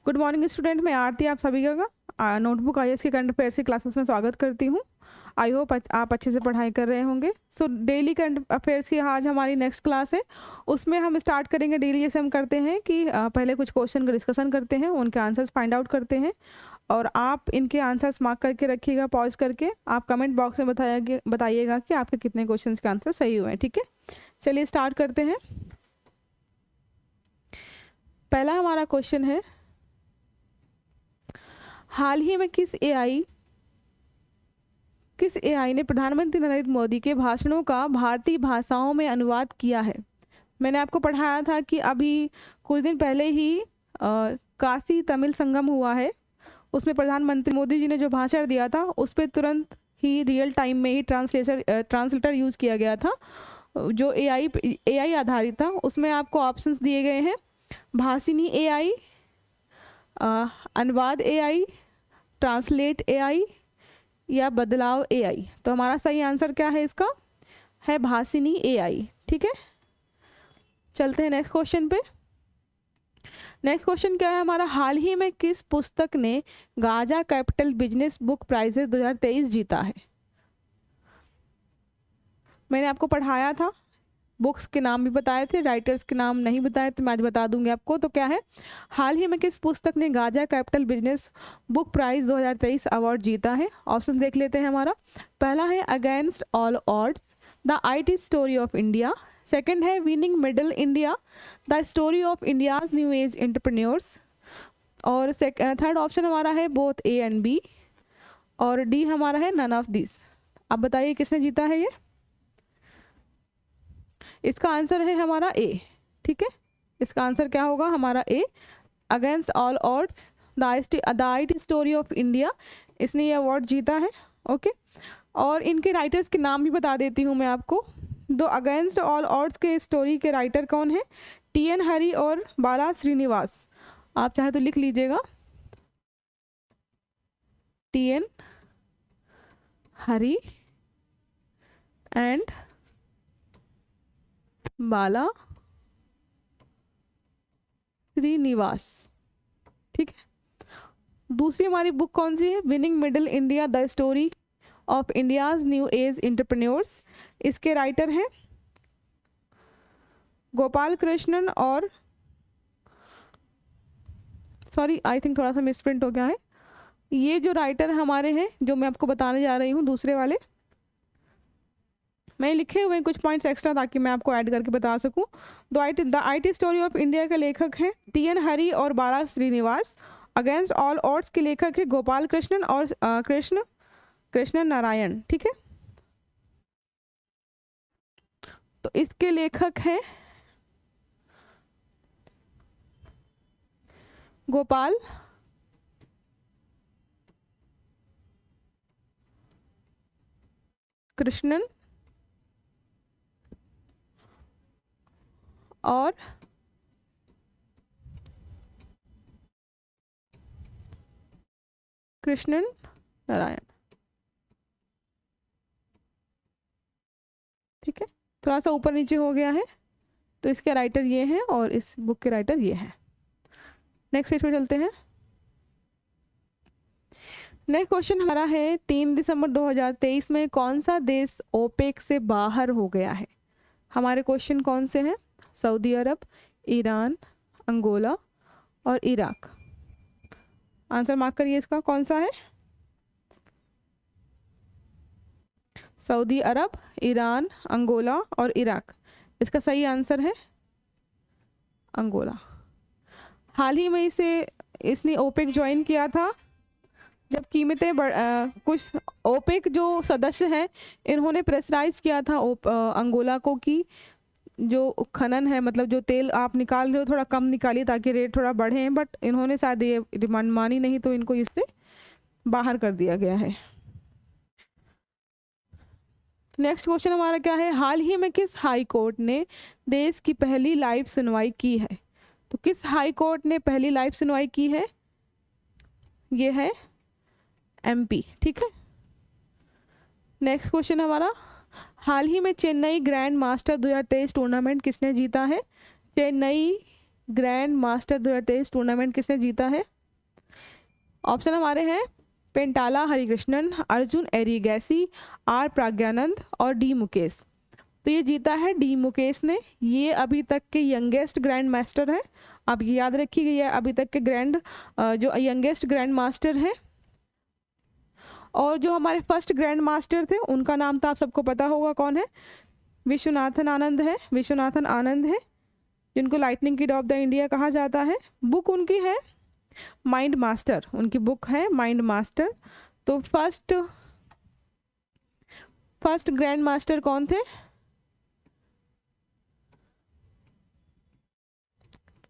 Good morning student, मैं आरती आप सभी का नोटबुक आईएएस के करंट अफेयर्स की क्लासेस में स्वागत करती हूँ। आई होप आप अच्छे से पढ़ाई कर रहे होंगे। सो डेली करंट अफेयर्स की आज हमारी नेक्स्ट क्लास है। उसमें हम स्टार्ट करेंगे डेली जैसे हम करते हैं कि पहले कुछ क्वेश्चन का डिस्कशन करते हैं, उनके आंसर्स फाइंड आउट करते हैं और आप इनके आंसर्स मार्क करके रखिएगा। पॉज करके आप कमेंट बॉक्स में बताइएगा कि आपके कितने क्वेश्चन के आंसर सही हुए हैं। ठीक है, चलिए स्टार्ट करते हैं। पहला हमारा क्वेश्चन है, हाल ही में किस एआई ने प्रधानमंत्री नरेंद्र मोदी के भाषणों का भारतीय भाषाओं में अनुवाद किया है। मैंने आपको पढ़ाया था कि अभी कुछ दिन पहले ही काशी तमिल संगम हुआ है। उसमें प्रधानमंत्री मोदी जी ने जो भाषण दिया था उस पर तुरंत ही रियल टाइम में ही ट्रांसलेटर यूज़ किया गया था, जो एआई आधारित था। उसमें आपको ऑप्शंस दिए गए हैं, भाषिनी एआई, अनुवाद एआई, ट्रांसलेट एआई या बदलाव एआई। तो हमारा सही आंसर क्या है इसका? है भाषिनी एआई। ठीक है, चलते हैं नेक्स्ट क्वेश्चन पे। नेक्स्ट क्वेश्चन क्या है हमारा, हाल ही में किस पुस्तक ने Gaja capital business book prizes 2023 जीता है? मैंने आपको पढ़ाया था, बुक्स के नाम भी बताए थे, राइटर्स के नाम नहीं बताए, तो मैं आज बता दूंगी आपको। तो क्या है, हाल ही में किस पुस्तक ने Gaja capital business book prize 2023 award जीता है? ऑप्शन देख लेते हैं हमारा। पहला है against all odds, the IT story of India. Second है winning middle India, the story of India's new age entrepreneurs. और थर्ड ऑप्शन हमारा है बोथ ए एंड बी। और डी हमारा है नन ऑफ दिस। आप बताइए किसने जीता है ये? इसका आंसर है हमारा ए। ठीक है, इसका आंसर क्या होगा हमारा A, against all odds the IT story of India. इसने ये अवार्ड जीता है। ओके, और इनके राइटर्स के नाम भी बता देती हूँ मैं आपको। दो अगेंस्ट ऑल ऑड्स के स्टोरी के राइटर कौन है? टीएन हरी और बाला श्रीनिवास। आप चाहे तो लिख लीजिएगा, टीएन हरी एंड बाला श्रीनिवास। ठीक है, दूसरी हमारी बुक कौन सी है? Winning middle India, the story of India's new age entrepreneurs. इसके राइटर हैं गोपाल कृष्णन और सॉरी आई थिंक थोड़ा सा मिसप्रिंट हो गया है। ये जो राइटर हमारे हैं, जो मैं आपको बताने जा रही हूँ, दूसरे वाले मैंने लिखे हुए हैं कुछ पॉइंट्स एक्स्ट्रा ताकि मैं आपको ऐड करके बता सकूं। The IT story of India के लेखक हैं टीएन हरी और बाला श्रीनिवास। अगेंस्ट ऑल ऑड्स के लेखक है गोपाल कृष्णन और कृष्ण नारायण। ठीक है, तो इसके लेखक हैं गोपाल कृष्णन और कृष्णन नारायण। ठीक है, थोड़ा सा ऊपर नीचे हो गया है, तो इसके राइटर ये हैं और इस बुक के राइटर ये हैं। नेक्स्ट पेज पे चलते हैं। नेक्स्ट क्वेश्चन हमारा है, 3 दिसंबर 2023 में कौन सा देश ओपेक से बाहर हो गया है? हमारे क्वेश्चन कौन से हैं? सऊदी अरब, ईरान, अंगोला और इराक। आंसर मार्क करिए, इसका कौन सा है? सऊदी अरब, ईरान, अंगोला और इराक। इसका सही आंसर है अंगोला। हाल ही में इसने ओपेक ज्वाइन किया था जब कीमतें कुछ ओपेक जो सदस्य हैं इन्होंने प्रेशराइज किया था अंगोला को कि जो खनन है, मतलब जो तेल आप निकाल रहे हो थोड़ा कम निकालिए ताकि रेट थोड़ा बढ़े। बट इन्होंने शायद ये डिमांड मानी नहीं, तो इनको इससे बाहर कर दिया गया है। नेक्स्ट क्वेश्चन हमारा क्या है, हाल ही में किस हाई कोर्ट ने देश की पहली लाइव सुनवाई की है? तो किस हाई कोर्ट ने पहली लाइव सुनवाई की है? ये है एमपी। ठीक है, नेक्स्ट क्वेश्चन हमारा, हाल ही में चेन्नई ग्रैंड मास्टर 2023 टूर्नामेंट किसने जीता है? चेन्नई ग्रैंड मास्टर 2023 टूर्नामेंट किसने जीता है? ऑप्शन हमारे हैं पेंटाला हरिकृष्णन, अर्जुन एरिगैसी, आर प्रज्ञानंद और डी मुकेश। तो ये जीता है डी मुकेश ने। ये अभी तक के यंगेस्ट ग्रैंड मास्टर है। आप ये याद रखिए, ये अभी तक के जो यंगेस्ट ग्रैंड मास्टर है। और जो हमारे फर्स्ट ग्रैंड मास्टर थे उनका नाम तो आप सबको पता होगा कौन है, विश्वनाथन आनंद है। विश्वनाथन आनंद है जिनको lightning kid of the India कहा जाता है। बुक उनकी है माइंड मास्टर, उनकी बुक है माइंड मास्टर। तो फर्स्ट ग्रैंड मास्टर कौन थे?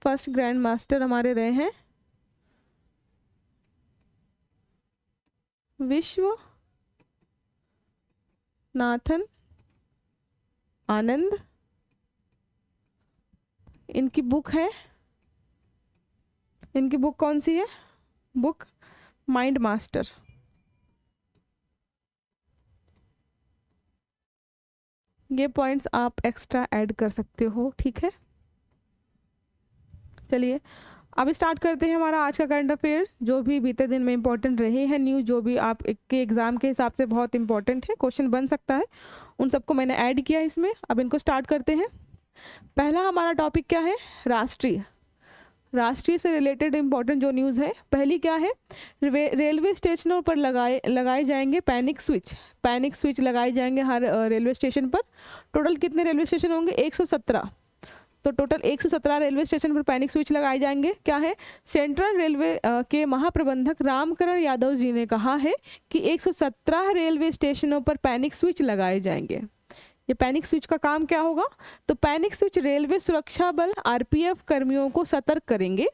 फर्स्ट ग्रैंड मास्टर हमारे रहे हैं विश्वनाथन आनंद। इनकी बुक कौन सी है? Book mind master. ये पॉइंट्स आप एक्स्ट्रा ऐड कर सकते हो, ठीक है। चलिए अब स्टार्ट करते हैं हमारा आज का करंट अफेयर्स, जो भी बीते दिन में इंपॉर्टेंट रहे हैं न्यूज़, जो भी आपके एग्जाम के हिसाब से बहुत इंपॉर्टेंट है, क्वेश्चन बन सकता है, उन सबको मैंने ऐड किया इसमें। अब इनको स्टार्ट करते हैं। पहला हमारा टॉपिक क्या है? राष्ट्रीय से रिलेटेड इंपॉर्टेंट जो न्यूज़ है, पहली क्या है? रेलवे स्टेशनों पर लगाए जाएंगे पैनिक स्विच लगाए जाएंगे हर रेलवे स्टेशन पर। टोटल कितने रेलवे स्टेशन होंगे? 117। तो टोटल 117 रेलवे स्टेशन पर पैनिक स्विच लगाए जाएंगे। क्या है? सेंट्रल रेलवे के महाप्रबंधक रामकरण यादव जी ने कहा है कि 117 रेलवे स्टेशनों पर पैनिक स्विच लगाए जाएंगे। ये पैनिक स्विच का काम क्या होगा? तो पैनिक स्विच रेलवे सुरक्षा बल आरपीएफ कर्मियों को सतर्क करेंगे।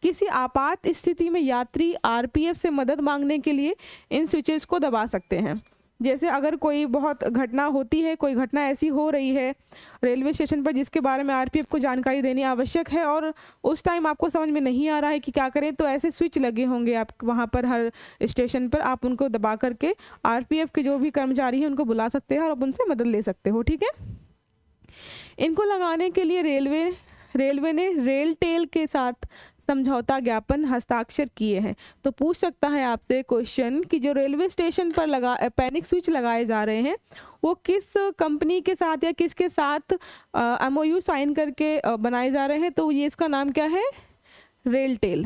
किसी आपात स्थिति में यात्री आरपीएफ से मदद मांगने के लिए इन स्विचेस को दबा सकते हैं। जैसे अगर कोई बहुत घटना होती है, कोई घटना ऐसी हो रही है रेलवे स्टेशन पर जिसके बारे में आरपीएफ को जानकारी देनी आवश्यक है और उस टाइम आपको समझ में नहीं आ रहा है कि क्या करें, तो ऐसे स्विच लगे होंगे आप वहाँ पर हर स्टेशन पर। आप उनको दबा करके आरपीएफ के जो भी कर्मचारी हैं उनको बुला सकते हैं और आप उनसे मदद ले सकते हो, ठीक है। इनको लगाने के लिए रेलवे ने रेलटेल के साथ समझौता ज्ञापन हस्ताक्षर किए हैं। तो पूछ सकता है आपसे क्वेश्चन कि जो रेलवे स्टेशन पर पैनिक स्विच लगाए जा रहे हैं वो किस कंपनी के साथ या किसके साथ एमओयू साइन करके बनाए जा रहे हैं? तो ये इसका नाम क्या है? रेलटेल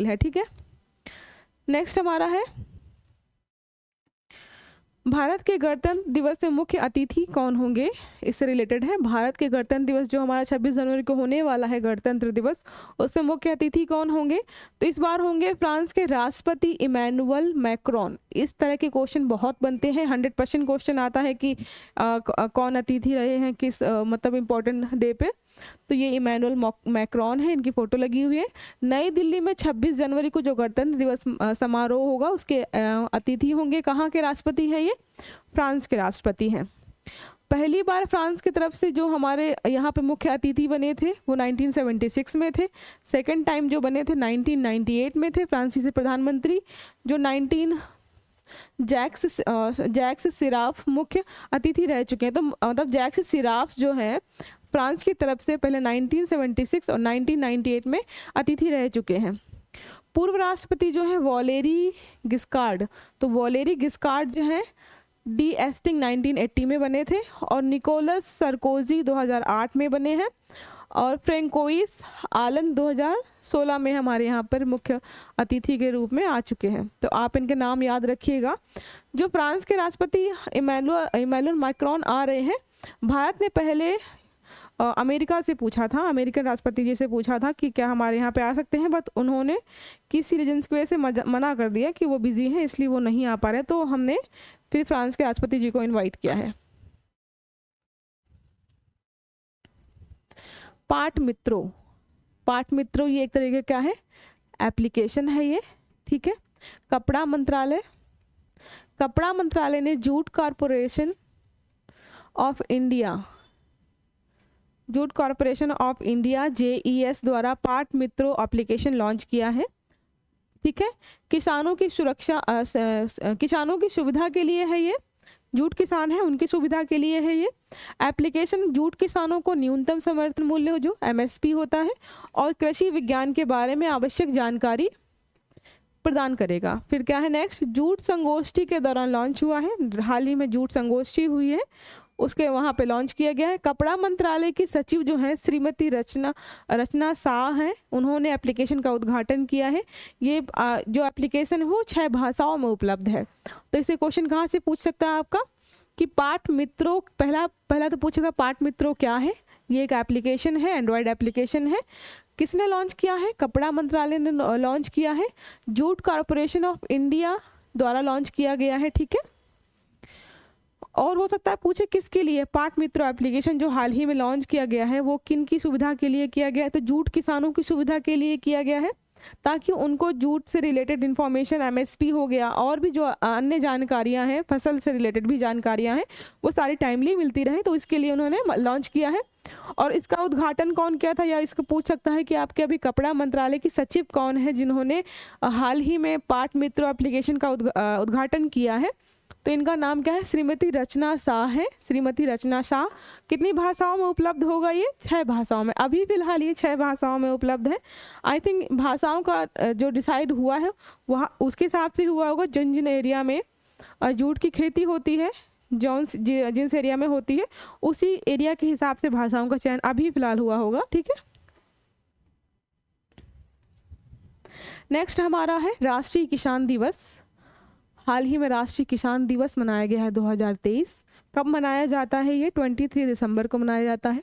है, ठीक है। नेक्स्ट हमारा है भारत के गणतंत्र दिवस में मुख्य अतिथि कौन होंगे? इससे रिलेटेड है। भारत के गणतंत्र दिवस जो हमारा 26 जनवरी को होने वाला है गणतंत्र दिवस, उसमें मुख्य अतिथि कौन होंगे? तो इस बार होंगे फ्रांस के राष्ट्रपति इमैनुअल मैक्रोन। इस तरह के क्वेश्चन बहुत बनते हैं, 100% क्वेश्चन आता है कि कौन अतिथि रहे हैं किस मतलब इम्पोर्टेंट डे पे। तो ये इमैनुअल मैक्रोन है, इनकी फोटो लगी हुई है। नई दिल्ली में 26 जनवरी को जो गणतंत्र दिवस समारोह होगा उसके अतिथि होंगे। कहाँ के राष्ट्रपति हैं ये? फ्रांस के राष्ट्रपति हैं। पहली बार फ्रांस की तरफ से जो हमारे यहाँ पे मुख्य अतिथि बने थे वो 1976 में थे। सेकंड टाइम जो बने थे 1998 में थे फ्रांसीसी प्रधानमंत्री, जो जैक्स सिराफ मुख्य अतिथि रह चुके हैं। तो मतलब जैक्स सिराफ जो है फ्रांस की तरफ से पहले 1976 और 1998 में अतिथि रह चुके हैं। पूर्व राष्ट्रपति जो है वॉलेरी गिस्कार्ड, तो वॉलेरी गिस्कार्ड जो है डी एस्टिंग 1980 में बने थे और निकोलस सरकोजी 2008 में बने हैं और फ्रेंकोइस आलन 2016 में हमारे यहाँ पर मुख्य अतिथि के रूप में आ चुके हैं। तो आप इनके नाम याद रखिएगा। जो फ्रांस के राष्ट्रपति इमैनुअल मैक्रोन आ रहे हैं, भारत ने पहले अमेरिका से पूछा था, अमेरिकन राष्ट्रपति जी से पूछा था कि क्या हमारे यहाँ पे आ सकते हैं, बट उन्होंने किसी रीजन्स की वजह से मना कर दिया कि वो बिजी हैं इसलिए वो नहीं आ पा रहे। तो हमने फिर फ्रांस के राष्ट्रपति जी को इनवाइट किया है। पाठ मित्रों ये एक तरीके क्या है? एप्लीकेशन है ये, ठीक है। कपड़ा मंत्रालय ने jute corporation of India JES द्वारा पाठ मित्रों एप्लीकेशन लॉन्च किया है, ठीक है। किसानों की सुविधा के लिए है ये। जूट किसान हैं उनकी सुविधा के लिए है ये एप्लीकेशन। जूट किसानों को न्यूनतम समर्थन मूल्य जो MSP होता है और कृषि विज्ञान के बारे में आवश्यक जानकारी प्रदान करेगा। फिर क्या है नेक्स्ट, जूट संगोष्ठी के दौरान लॉन्च हुआ है, हाल ही में जूट संगोष्ठी हुई है उसके वहाँ पे लॉन्च किया गया है। कपड़ा मंत्रालय की सचिव जो है श्रीमती रचना शाह हैं, उन्होंने एप्लीकेशन का उद्घाटन किया है। ये जो एप्लीकेशन है वो 6 भाषाओं में उपलब्ध है। तो इसे क्वेश्चन कहाँ से पूछ सकता है आपका कि पाठ मित्रों, पहला तो पूछेगा पाठ मित्रों क्या है। ये एक एप्लीकेशन है, एंड्रॉयड एप्लीकेशन है। किसने लॉन्च किया है? कपड़ा मंत्रालय ने लॉन्च किया है, जूट कॉरपोरेशन ऑफ इंडिया द्वारा लॉन्च किया गया है, ठीक है। और हो सकता है पूछे किसके लिए, पाठ मित्र एप्लीकेशन जो हाल ही में लॉन्च किया गया है वो किन की सुविधा के लिए किया गया है? तो जूट किसानों की सुविधा के लिए किया गया है, ताकि उनको जूट से रिलेटेड इन्फॉर्मेशन, MSP हो गया और भी जो अन्य जानकारियां हैं, फसल से रिलेटेड भी जानकारियां हैं, वो सारी टाइमली मिलती रहे, तो इसके लिए उन्होंने लॉन्च किया है। और इसका उद्घाटन कौन किया था, या इसको पूछ सकता है कि आपके अभी कपड़ा मंत्रालय की सचिव कौन है जिन्होंने हाल ही में पाठ मित्र एप्लीकेशन का उद्घाटन किया है? तो इनका नाम क्या है? श्रीमती रचना शाह है। श्रीमती रचना शाह। कितनी भाषाओं में उपलब्ध होगा ये? 6 भाषाओं में। अभी फिलहाल ये 6 भाषाओं में उपलब्ध है। आई थिंक भाषाओं का जो डिसाइड हुआ है वहाँ उसके हिसाब से हुआ होगा जिन जिन एरिया में जूट की खेती होती है, जिस एरिया में होती है उसी एरिया के हिसाब से भाषाओं का चयन अभी फिलहाल हुआ होगा, ठीक है। नेक्स्ट हमारा है राष्ट्रीय किसान दिवस। हाल ही में राष्ट्रीय किसान दिवस मनाया गया है 2023। कब मनाया जाता है ये? 23 दिसंबर को मनाया जाता है,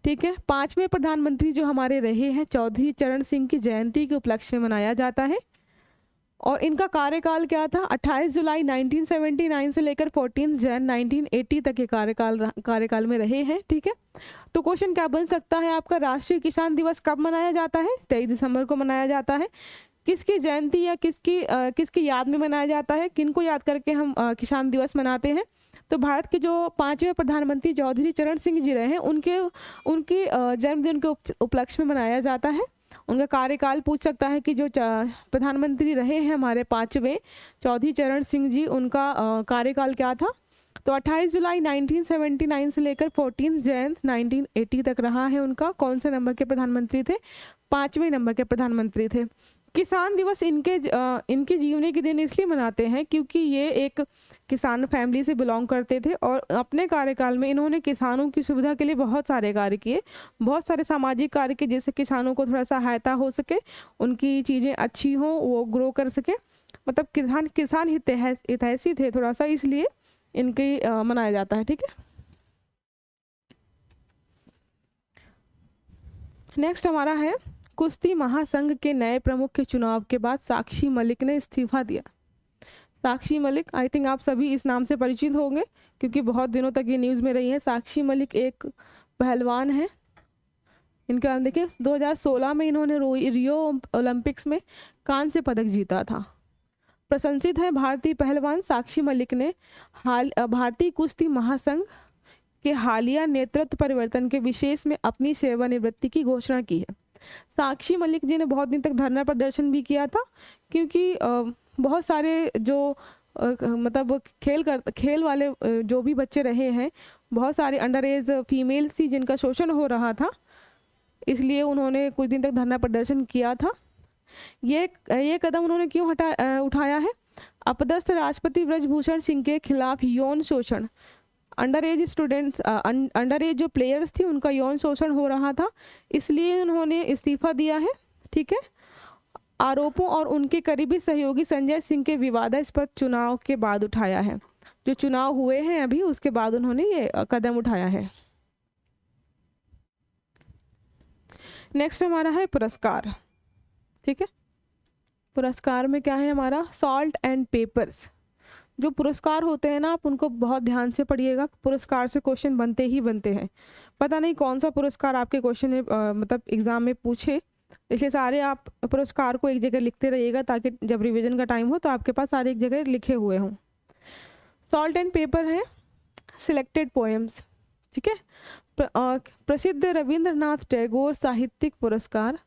ठीक है। 5वें प्रधानमंत्री जो हमारे रहे हैं चौधरी चरण सिंह की जयंती के उपलक्ष्य में मनाया जाता है। और इनका कार्यकाल क्या था? 28 जुलाई 1979 से लेकर 14 जैन 1980 तक के कार्यकाल में रहे हैं, ठीक है। तो क्वेश्चन क्या बन सकता है आपका, राष्ट्रीय किसान दिवस कब मनाया जाता है? 23 दिसंबर को मनाया जाता है। किसकी जयंती या किसकी याद में मनाया जाता है? किनको याद करके हम किसान दिवस मनाते हैं? तो भारत के जो 5वें प्रधानमंत्री चौधरी चरण सिंह जी रहे हैं उनके जन्मदिन के उपलक्ष्य में मनाया जाता है। उनका कार्यकाल पूछ सकता है कि जो प्रधानमंत्री रहे हैं हमारे 5वें चौधरी चरण सिंह जी, उनका कार्यकाल क्या था? तो 28 जुलाई 1979 से लेकर 14 जैन 1980 तक रहा है उनका। कौन से नंबर के प्रधानमंत्री थे? 5वें नंबर के प्रधानमंत्री थे। किसान दिवस इनके जीवनी के दिन इसलिए मनाते हैं क्योंकि ये एक किसान फैमिली से बिलोंग करते थे और अपने कार्यकाल में इन्होंने किसानों की सुविधा के लिए बहुत सारे कार्य किए, बहुत सारे सामाजिक कार्य किए, जिससे किसानों को थोड़ा सहायता हो सके, उनकी चीज़ें अच्छी हों, वो ग्रो कर सके। मतलब किसान हितैषी थे थोड़ा सा, इसलिए इनके मनाया जाता है, ठीक है। नेक्स्ट हमारा है कुश्ती महासंघ के नए प्रमुख के चुनाव के बाद साक्षी मलिक ने इस्तीफा दिया। साक्षी मलिक, आई थिंक आप सभी इस नाम से परिचित होंगे क्योंकि बहुत दिनों तक ये न्यूज़ में रही है। साक्षी मलिक एक पहलवान है। इनका नाम देखिए, 2016 में इन्होंने रियो ओलंपिक्स में कांस्य पदक जीता था। प्रशंसित है भारतीय पहलवान साक्षी मलिक ने भारतीय कुश्ती महासंघ के हालिया नेतृत्व परिवर्तन के विशेष में अपनी सेवानिवृत्ति की घोषणा की है। साक्षी मलिक जी ने बहुत दिन तक धरना प्रदर्शन भी किया था क्योंकि बहुत सारे जो मतलब खेल वाले जो भी बच्चे रहे हैं, बहुत सारे अंडर एज फीमेल्स थी जिनका शोषण हो रहा था, इसलिए उन्होंने कुछ दिन तक धरना प्रदर्शन किया था। ये कदम उन्होंने क्यों उठाया है? अपदस्थ राष्ट्रपति ब्रजभूषण सिंह के खिलाफ यौन शोषण, अंडर एज जो प्लेयर्स थी उनका यौन शोषण हो रहा था, इसलिए उन्होंने इस्तीफा दिया है, ठीक है। आरोपों और उनके करीबी सहयोगी संजय सिंह के विवादास्पद चुनाव के बाद उठाया है। जो चुनाव हुए हैं अभी, उसके बाद उन्होंने ये कदम उठाया है। नेक्स्ट हमारा है पुरस्कार, ठीक है। पुरस्कार में क्या है हमारा? Salt and papers. जो पुरस्कार होते हैं ना, आप उनको बहुत ध्यान से पढ़िएगा। पुरस्कार से क्वेश्चन बनते ही बनते हैं। पता नहीं कौन सा पुरस्कार आपके क्वेश्चन में मतलब एग्जाम में पूछे, इसलिए सारे आप पुरस्कार को एक जगह लिखते रहिएगा ताकि जब रिवीजन का टाइम हो तो आपके पास सारे एक जगह लिखे हुए हों। सॉल्ट एंड पेपर है सिलेक्टेड पोएम्स, ठीक है। प्रसिद्ध रविंद्रनाथ टैगोर साहित्यिक पुरस्कार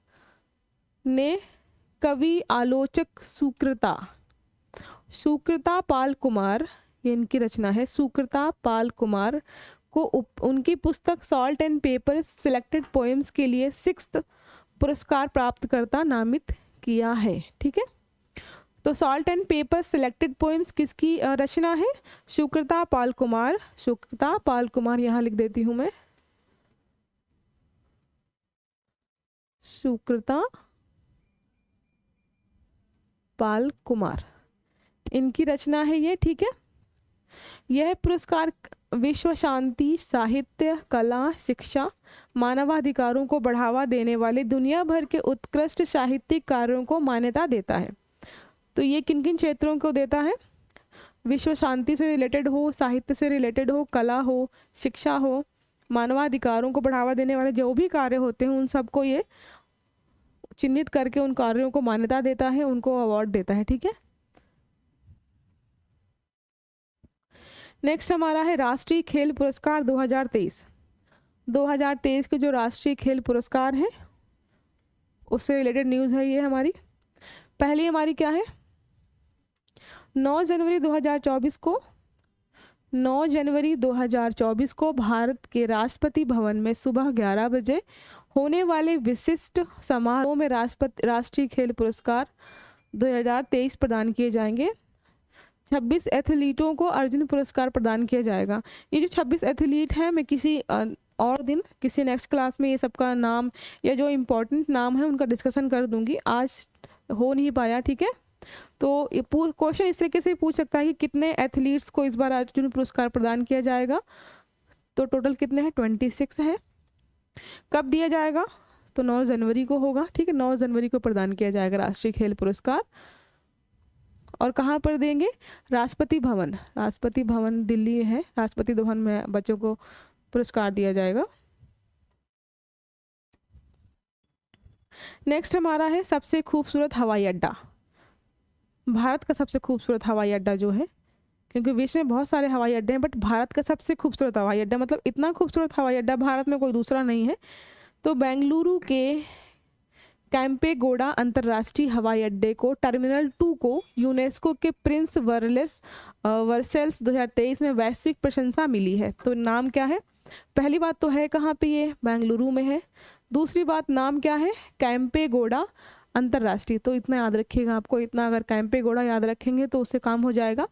ने कवि आलोचक सुकृता पाल कुमार ये इनकी रचना है। सुकृता पाल कुमार को उनकी पुस्तक salt and paper selected poems के लिए 6th पुरस्कार प्राप्तकर्ता नामित किया है। ठीक है, तो salt and paper selected poems किसकी रचना है? सुकृता पाल कुमार। सुकृता पाल कुमार यहाँ लिख देती हूँ मैं, सुकृता पाल कुमार, इनकी रचना है ये। ठीक है, यह पुरस्कार विश्व शांति, साहित्य, कला, शिक्षा, मानवाधिकारों को बढ़ावा देने वाले दुनिया भर के उत्कृष्ट साहित्यिक कार्यों को मान्यता देता है। तो ये किन किन क्षेत्रों को देता है? विश्व शांति से रिलेटेड हो, साहित्य से रिलेटेड हो, कला हो, शिक्षा हो, मानवाधिकारों को बढ़ावा देने वाले जो भी कार्य होते हैं उन सबको ये चिन्हित करके उन कार्यों को मान्यता देता है, उनको अवार्ड देता है। ठीक है, नेक्स्ट हमारा है राष्ट्रीय खेल पुरस्कार 2023। 2023 के जो राष्ट्रीय खेल पुरस्कार है उससे रिलेटेड न्यूज़ है ये हमारी। पहली हमारी क्या है? 9 जनवरी 2024 को भारत के राष्ट्रपति भवन में सुबह 11 बजे होने वाले विशिष्ट समारोह में राष्ट्रीय खेल पुरस्कार 2023 प्रदान किए जाएंगे। 26 एथलीटों को अर्जुन पुरस्कार प्रदान किया जाएगा। ये जो 26 एथलीट हैं, मैं किसी और दिन किसी नेक्स्ट क्लास में ये सबका नाम या जो इम्पोर्टेंट नाम है उनका डिस्कशन कर दूंगी, आज हो नहीं पाया। ठीक है, तो ये क्वेश्चन इस तरीके से पूछ सकता है कि कितने एथलीट्स को इस बार अर्जुन पुरस्कार प्रदान किया जाएगा। तो टोटल कितने हैं? 26 है। कब दिया जाएगा? तो 9 जनवरी को होगा। ठीक है, 9 जनवरी को प्रदान किया जाएगा राष्ट्रीय खेल पुरस्कार। और कहाँ पर देंगे? राष्ट्रपति भवन। राष्ट्रपति भवन दिल्ली है, राष्ट्रपति भवन में बच्चों को पुरस्कार दिया जाएगा। नेक्स्ट हमारा है सबसे खूबसूरत हवाई अड्डा। भारत का सबसे खूबसूरत हवाई अड्डा जो है, क्योंकि विश्व में बहुत सारे हवाई अड्डे हैं बट भारत का सबसे खूबसूरत हवाई अड्डा, मतलब इतना खूबसूरत हवाई अड्डा भारत में कोई दूसरा नहीं है। तो बेंगलुरु के कैंपेगौड़ा अंतर्राष्ट्रीय हवाई अड्डे को टर्मिनल 2 को यूनेस्को के प्रिंस वर्सेल्स 2023 में वैश्विक प्रशंसा मिली है। तो नाम क्या है? पहली बात तो है कहाँ पे? ये बेंगलुरु में है। दूसरी बात, नाम क्या है? कैंपेगौड़ा अंतर्राष्ट्रीय। तो इतना याद रखिएगा आपको, इतना अगर कैंपेगौड़ा याद रखेंगे तो उससे काम हो जाएगा।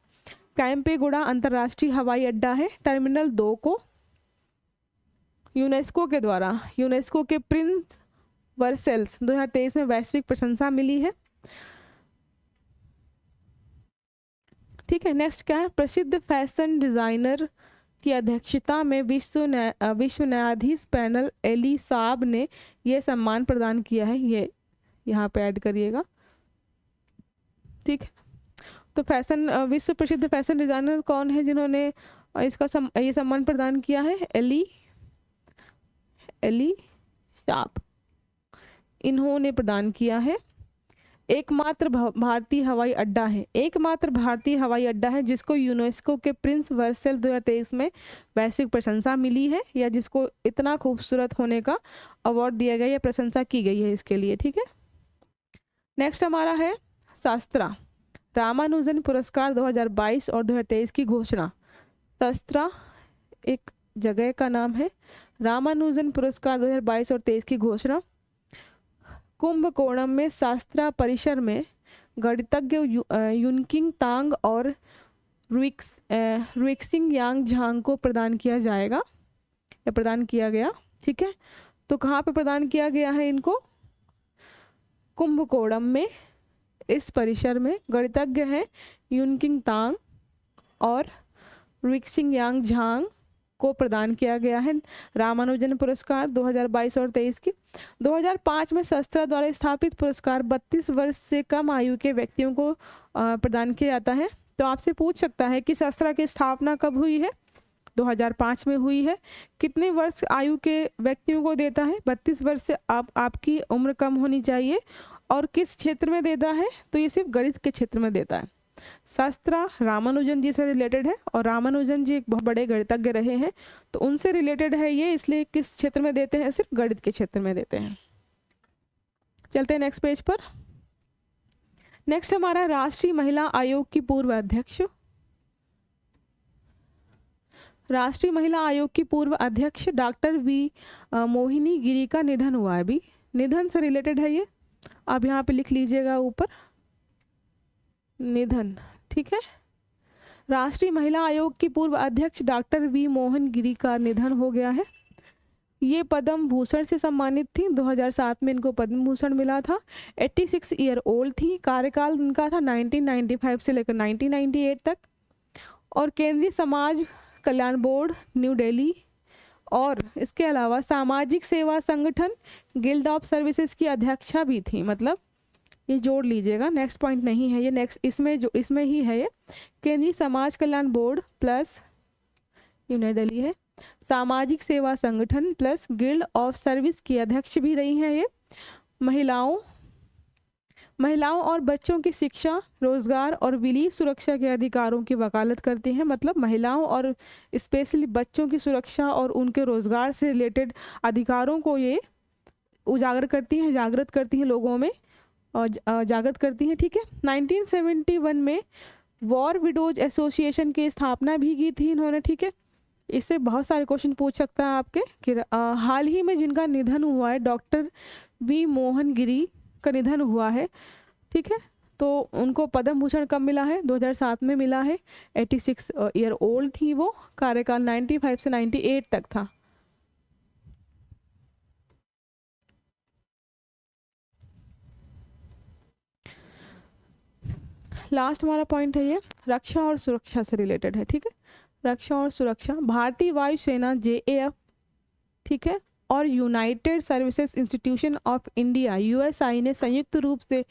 कैंपेगौड़ा अंतर्राष्ट्रीय हवाई अड्डा है। टर्मिनल 2 को यूनेस्को के द्वारा, यूनेस्को के प्रिंस वर्सेल्स 2023 में वैश्विक प्रशंसा मिली है। ठीक है, नेक्स्ट क्या है? प्रसिद्ध फैशन डिजाइनर की अध्यक्षता में विश्व न्यायाधीश पैनल एली साब ने यह सम्मान प्रदान किया है। ये यहाँ पे ऐड करिएगा। ठीक है, तो विश्व प्रसिद्ध फैशन डिजाइनर कौन है जिन्होंने ये सम्मान प्रदान किया है? एली साब, इन्होंने प्रदान किया है। एकमात्र भारतीय हवाई अड्डा है, एकमात्र भारतीय हवाई अड्डा है जिसको यूनेस्को के प्रिंस वर्सेल 2023 में वैश्विक प्रशंसा मिली है, या जिसको इतना खूबसूरत होने का अवार्ड दिया गया या प्रशंसा की गई है इसके लिए। ठीक है, नेक्स्ट हमारा है शास्त्रा रामानुजन पुरस्कार 2022 और 2023 की घोषणा। शास्त्रा एक जगह का नाम है। रामानुजन पुरस्कार 2022 और 23 की घोषणा। कुंभकोणम में शास्त्रा परिसर में गणितज्ञ युनकिंग तांग और रुइक्सिंग यांग झांग को प्रदान किया जाएगा या प्रदान किया गया। ठीक है, तो कहाँ पे प्रदान किया गया है इनको? कुंभकोणम में, इस परिसर में गणितज्ञ हैं युनकिंग तांग और रुइक्सिंग यांग झांग को प्रदान किया गया है रामानुजन पुरस्कार 2022 और 23 की। 2005 में शास्त्रा द्वारा स्थापित पुरस्कार 32 वर्ष से कम आयु के व्यक्तियों को प्रदान किया जाता है। तो आपसे पूछ सकता है कि शास्त्रा की स्थापना कब हुई है? 2005 में हुई है। कितने वर्ष आयु के व्यक्तियों को देता है? 32 वर्ष से आपकी उम्र कम होनी चाहिए। और किस क्षेत्र में देता है? तो ये सिर्फ गणित के क्षेत्र में देता है। शास्त्रा रामानुजन जी से रिलेटेड है और रामानुजन जी एक बहुत बड़े गणितज्ञ रहे हैं, तो उनसे रिलेटेड है ये, इसलिए किस क्षेत्र में देते हैं? सिर्फ गणित के क्षेत्र में देते हैं। चलते हैं नेक्स्ट पेज पर। नेक्स्ट हमारा राष्ट्रीय महिला आयोग की पूर्व अध्यक्ष राष्ट्रीय महिला आयोग की पूर्व अध्यक्ष डॉक्टर वी मोहिनी गिरी का निधन हुआ है। अभी निधन से रिलेटेड है ये, आप यहाँ पे लिख लीजिएगा ऊपर, निधन, ठीक है। राष्ट्रीय महिला आयोग की पूर्व अध्यक्ष डॉक्टर वी मोहन गिरी का निधन हो गया है। ये पद्म भूषण से सम्मानित थी, 2007 में इनको पद्म भूषण मिला था। 86 ईयर ओल्ड थी, कार्यकाल इनका था 1995 से लेकर 1998 तक। और केंद्रीय समाज कल्याण बोर्ड न्यू दिल्ली और इसके अलावा सामाजिक सेवा संगठन गिल्ड ऑफ सर्विसेज की अध्यक्षा भी थी। मतलब ये जोड़ लीजिएगा, नेक्स्ट पॉइंट नहीं है ये, नेक्स्ट इसमें जो इसमें ही है ये, केंद्रीय समाज कल्याण बोर्ड प्लस ये नई दिल्ली है, सामाजिक सेवा संगठन प्लस गिल्ड ऑफ सर्विस की अध्यक्ष भी रही हैं ये। महिलाओं और बच्चों की शिक्षा, रोजगार और विलीन सुरक्षा के अधिकारों की वकालत करती हैं। मतलब महिलाओं और स्पेशली बच्चों की सुरक्षा और उनके रोजगार से रिलेटेड अधिकारों को ये उजागर करती हैं, जागृत करती हैं लोगों में, और जागृत करती हैं, ठीक है। 1971 में वॉर विडोज एसोसिएशन की स्थापना भी की थी इन्होंने, ठीक है। इससे बहुत सारे क्वेश्चन पूछ सकता है आपके कि हाल ही में जिनका निधन हुआ है, डॉक्टर वी मोहन गिरी का निधन हुआ है, ठीक है। तो उनको पद्म भूषण कब मिला है? 2007 में मिला है। 86 ईयर ओल्ड थी वो, कार्यकाल 95 से 98 तक था। लास्ट हमारा पॉइंट है ये, रक्षा और सुरक्षा से रिलेटेड है, ठीक है। रक्षा और सुरक्षा, भारतीय वायुसेना JAF, ठीक है, और United services institution of India USI ने संयुक्त रूप से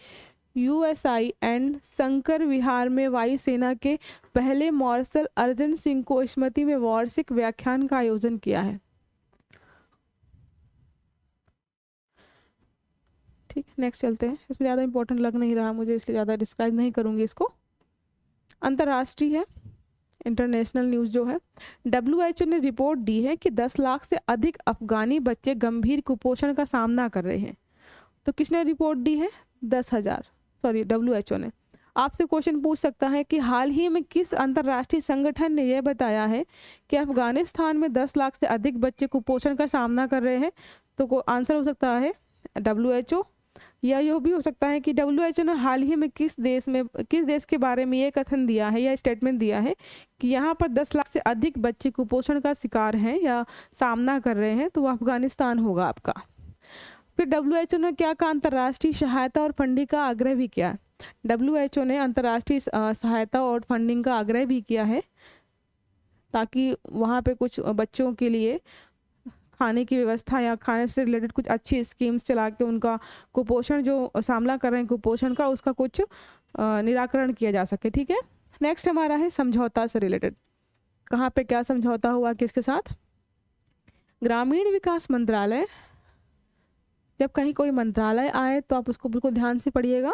USI एंड शंकर विहार में वायुसेना के पहले मार्शल अर्जन सिंह को स्मृति में वार्षिक व्याख्यान का आयोजन किया है, ठीक। नेक्स्ट चलते हैं, इसमें ज़्यादा इंपॉर्टेंट लग नहीं रहा मुझे, इसलिए ज़्यादा डिस्क्राइब नहीं करूँगी इसको। अंतर्राष्ट्रीय है, इंटरनेशनल न्यूज़ जो है, WHO ने रिपोर्ट दी है कि 10 लाख से अधिक अफगानी बच्चे गंभीर कुपोषण का सामना कर रहे हैं। तो किसने रिपोर्ट दी है? WHO ने। आपसे क्वेश्चन पूछ सकता है कि हाल ही में किस अंतर्राष्ट्रीय संगठन ने यह बताया है कि अफगानिस्तान में 10 लाख से अधिक बच्चे कुपोषण का सामना कर रहे हैं? तो आंसर हो सकता है WHO, या यह भी हो सकता है कि WHO ने हाल ही में किस देश के बारे में ये कथन दिया है या स्टेटमेंट दिया है कि यहाँ पर 10 लाख से अधिक बच्चे कुपोषण का शिकार हैं या सामना कर रहे हैं, तो वो अफगानिस्तान होगा आपका। फिर WHO ने क्या कहा? अंतर्राष्ट्रीय सहायता और फंडिंग का आग्रह भी किया। WHO ने अंतर्राष्ट्रीय सहायता और फंडिंग का आग्रह भी किया है ताकि वहाँ पे कुछ बच्चों के लिए खाने की व्यवस्था या खाने से रिलेटेड कुछ अच्छी स्कीम्स चला के उनका कुपोषण जो सामना कर रहे हैं कुपोषण का, उसका कुछ निराकरण किया जा सके, ठीक है। नेक्स्ट हमारा है समझौता से रिलेटेड। कहाँ पे क्या समझौता हुआ किसके साथ? ग्रामीण विकास मंत्रालय, जब कहीं कोई मंत्रालय आए तो आप उसको बिल्कुल ध्यान से पढ़िएगा।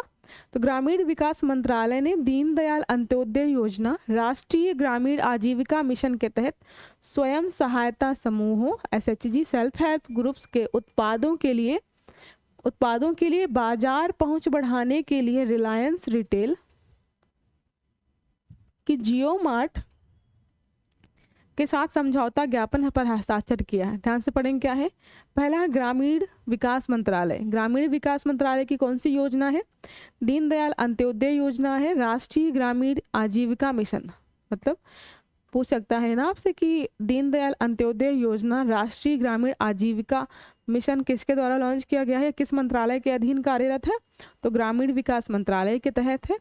तो ग्रामीण विकास मंत्रालय ने दीनदयाल अंत्योदय योजना, राष्ट्रीय ग्रामीण आजीविका मिशन के तहत स्वयं सहायता समूहों SHG सेल्फ हेल्प ग्रुप्स के उत्पादों के लिए बाजार पहुंच बढ़ाने के लिए रिलायंस रिटेल की जियो मार्ट के साथ समझौता ज्ञापन पर हस्ताक्षर किया है। ध्यान से पढ़ेंगे क्या है। पहला है ग्रामीण विकास मंत्रालय। ग्रामीण विकास मंत्रालय की कौन सी योजना है? दीनदयाल अंत्योदय योजना है, राष्ट्रीय ग्रामीण आजीविका मिशन। मतलब पूछ सकता है ना आपसे कि दीनदयाल अंत्योदय योजना, राष्ट्रीय ग्रामीण आजीविका मिशन किसके द्वारा लॉन्च किया गया है, किस मंत्रालय के अधीन कार्यरत है? तो ग्रामीण विकास मंत्रालय के तहत है।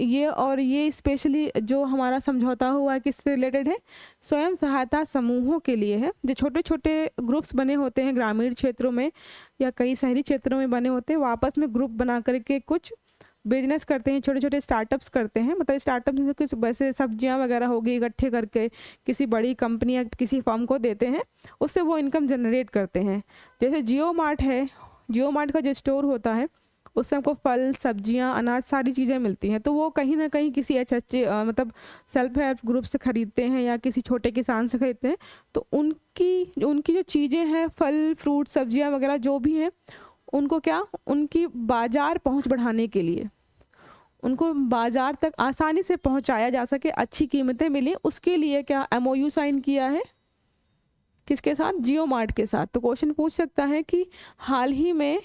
ये स्पेशली जो हमारा समझौता हुआ है किससे रिलेटेड है? स्वयं सहायता समूहों के लिए है। जो छोटे छोटे ग्रुप्स बने होते हैं ग्रामीण क्षेत्रों में या कई शहरी क्षेत्रों में बने होते हैं, वो आपस में ग्रुप बना करके कुछ बिजनेस करते हैं, छोटे छोटे स्टार्टअप्स करते हैं। मतलब स्टार्टअप जैसे कुछ वैसे सब्जियां वगैरह होगी, इकट्ठे करके किसी बड़ी कंपनी या किसी फर्म को देते हैं, उससे वो इनकम जनरेट करते हैं। जैसे जियो मार्ट है, जियो मार्ट का जो स्टोर होता है उससे हमको फल, सब्जियां, अनाज, सारी चीज़ें मिलती हैं। तो वो कहीं ना कहीं किसी मतलब सेल्फ हेल्प ग्रुप से ख़रीदते हैं या किसी छोटे किसान से ख़रीदते हैं। तो उनकी जो चीज़ें हैं, फल, फ्रूट, सब्जियां वगैरह जो भी हैं, उनको उनकी बाजार पहुंच बढ़ाने के लिए उनको बाज़ार तक आसानी से पहुंचाया जा सके, अच्छी कीमतें मिली, उसके लिए क्या MOU साइन किया है, किसके साथ, जियो मार्ट के साथ। तो क्वेश्चन पूछ सकता है कि हाल ही में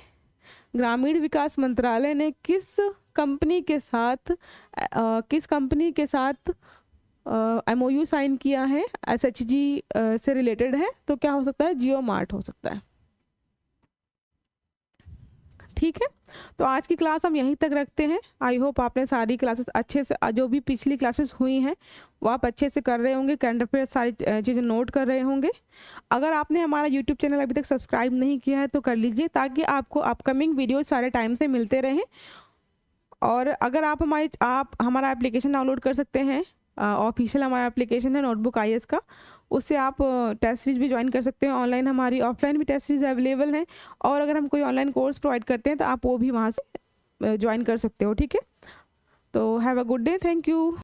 ग्रामीण विकास मंत्रालय ने किस कंपनी के साथ MOU साइन किया है, SHG से रिलेटेड है, तो क्या हो सकता है, जियो मार्ट हो सकता है। ठीक है, तो आज की क्लास हम यहीं तक रखते हैं। आई होप आपने सारी क्लासेस अच्छे से, जो भी पिछली क्लासेस हुई हैं वो आप अच्छे से कर रहे होंगे, करंट अफेयर सारी चीज़ें नोट कर रहे होंगे। अगर आपने हमारा यूट्यूब चैनल अभी तक सब्सक्राइब नहीं किया है तो कर लीजिए, ताकि आपको अपकमिंग वीडियो सारे टाइम से मिलते रहें। और अगर आप हमारा एप्लीकेशन डाउनलोड कर सकते हैं, ऑफिशियल हमारा एप्लीकेशन है नोटबुक IAS का, उससे आप टेस्ट सीरीज भी ज्वाइन कर सकते हैं ऑनलाइन, हमारी ऑफलाइन भी टेस्ट सीरीज अवेलेबल हैं। और अगर हम कोई ऑनलाइन कोर्स प्रोवाइड करते हैं तो आप वो भी वहाँ से ज्वाइन कर सकते हो। ठीक है, तो have a good day, thank you.